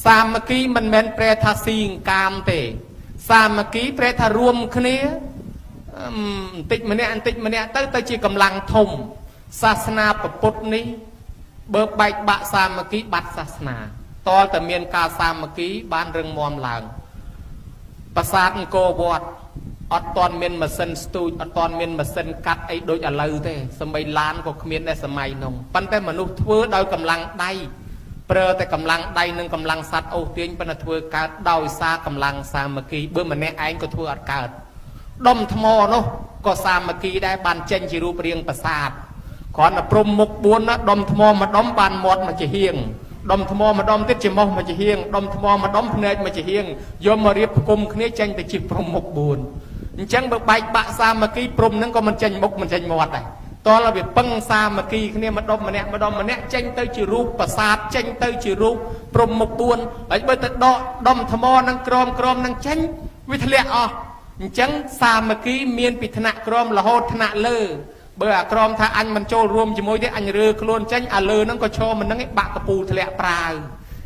សាមគ្គីមិនមែនប្រែថាស៊ីកាមទេសាមគ្គីប្រែថារួមគ្នាបន្តិចម្នាក់ទៅជាកម្លាំងធំសាសនាពុទ្ធនេះបើបែកបាក់សាមគ្គីបាត់សាសនាតលតែមានការសាមគ្គីបានរឹងមាំឡើងប្រាសាទអង្គរវត្តអត់ទាន់មានម៉ាស៊ីនស្ទូចអត់ទាន់មានម៉ាស៊ីនកាត់អីដូចឥឡូវទេសម្បីឡានក៏គ្មានដែរសម័យនោះប៉ុន្តែមនុស្សធ្វើដោយកម្លាំងដៃប្រើតែកម្លាំងដៃនិងកម្លាំងសត្វអូសទាញប៉ុន្តែធ្វើកើតដោយសារកម្លាំងសាមគ្គីបើម្នាក់ឯងក៏ធ្វើអត់កើតដុំថ្មនោះក៏សាមគ្គីដែរបានចេញជារូបរាងប្រាសាទគ្រាន់តែព្រំមុខ4ណាដុំថ្មមួយដុំបានមាត់មួយជាហៀងដុំថ្មមួយដុំទៀតជាមុខមួយជាហៀងដុំថ្មមួយដុំភ្នែកមួយជាហៀងយកមករៀបផ្គុំគ្នាចេញទៅជាព្រំមុខ4អញ្ចឹងបើបែកបាក់សាមគ្គីព្រំហ្នឹងក៏មិនចេញមុខមិនចេញមាត់ដែរតោះវាពឹងសាមគ្គីគ្នាម្ដុំម្នាក់ចេញទៅជារូបប្រាសាទចេញទៅជារូបព្រំមុខ4ហើយបើទៅដកដុំថ្មហ្នឹងក្រមហ្នឹងចេញវាធ្លាក់អស់អញ្ចឹងសាមគ្គីមានពីថ្នាក់ក្រមរហូតថ្នាក់លើបើអាក្រមថាអញមិនចូលរួមជាមួយទេអញរើខ្លួនចេញអាលើហ្នឹងក៏ឈរមិនហ្នឹងឯងបាក់កពូលធ្លាក់ប្រាវ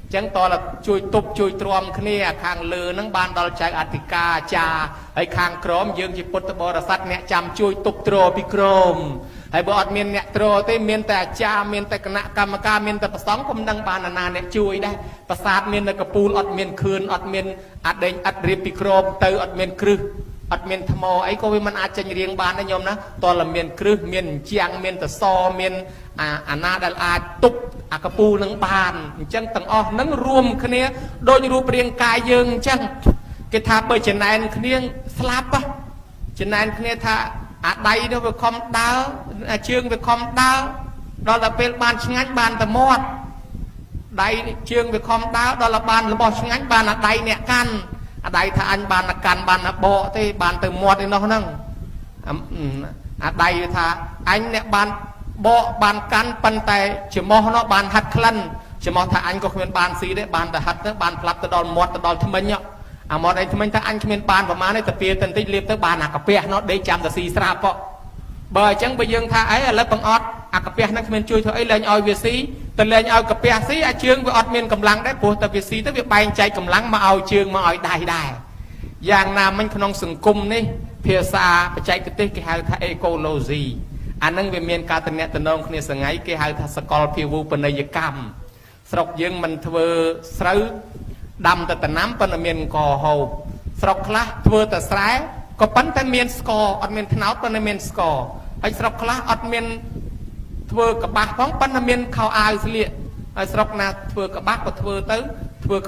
អញ្ចឹងតើជួយទប់ជួយទ្រាំគ្នាខាងលើហ្នឹងបានដល់ចៅអធិការអាចារ្យហើយខាងក្រមយើងជាពុទ្ធបរិស័ទអ្នកចាំជួយទប់ទ្រពីក្រមហើយបើអត់មានអ្នកទ្រទេមានតែអាចារ្យមានតែគណៈកម្មការមានតែប្រសង់ក៏មិនដឹងបានណាអ្នកជួយដែរប្រាសាទមាននៅកពូលអត់មានខឿនអត់មានអត់ដេញអត់រៀបពីក្រមទៅអត់មានគ្រឹះអត់មានថ្មអីក៏វាមិនអាចចេញរៀងបានដែរញោមណាតើមានគ្រឹះមានជាងមានតសមានអាណាដែលអាចទប់អាកពូលនឹងបានអញ្ចឹងទាំងអស់ហ្នឹងរួមគ្នាដូចរូបរាងកាយយើងអញ្ចឹងគេថាបើចំណែនគ្នាស្លាប់ចំណែនគ្នាថាអាដៃនោះវាខំដើរអាជើងវាខំដើរដល់តែពេលបានឆ្ងាញ់បានតែមាត់ដៃជើងវាខំដើរដល់តែបានរបស់ឆ្ងាញ់បានអាដៃអ្នកកាន់អាដៃថាអញបានកាន់បានបកទេបានទៅមាត់ឯនោះហ្នឹងអាដៃថាអញអ្នកបានបកបានកាន់ប៉ុន្តែច្រមុះនោះបានហាត់ក្លិនច្រមុះថាអញក៏គ្មានបានស៊ីទេបានតែហាត់ទៅបានផ្លាប់ទៅដល់មាត់ទៅដល់ថ្មិញអាមាត់ឯងថ្មិញថាអញគ្មានបានប្រមាណទេតែពេលទៅបន្តិចលាបទៅបានអាកាពះនោះដេកចាំតែស៊ីស្រាប់បើអញ្ចឹងបើយើងថាអីឥឡូវបង្អត់អាកាពះហ្នឹងគ្មានជួយធ្វើអីលែងឲ្យវាស៊ីទៅលែងឲ្យកាពះស៊ីអាជើងវាអត់មានកម្លាំងដែរព្រោះតែវាស៊ីទៅវាបែងចែកកម្លាំងមកឲ្យជើងមកឲ្យដៃដែរយ៉ាងណាមិញក្នុងសង្គមនេះភាសាបច្ចេកទេសគេហៅថា ecology អាហ្នឹងវាមានការតំណែងគ្នាសងៃគេហៅថាសកលភាវូបនីយកម្មស្រុកយើងមិនធ្វើស្រូវដាំតែដំណាំប៉ុន្តែមានកហូបស្រុកខ្លះធ្វើតែស្រែក៏ប៉ុន្តែមានស្ករអត់មានត្នោតប៉ុន្តែមានស្ករហើយស្រុកខ្លះអត់មានធ្វើកបាស់ផងប៉ុន្តែមានខោអាវស្លៀកហើយស្រុកណាធ្វើកបាស់ក៏ធ្វើទៅ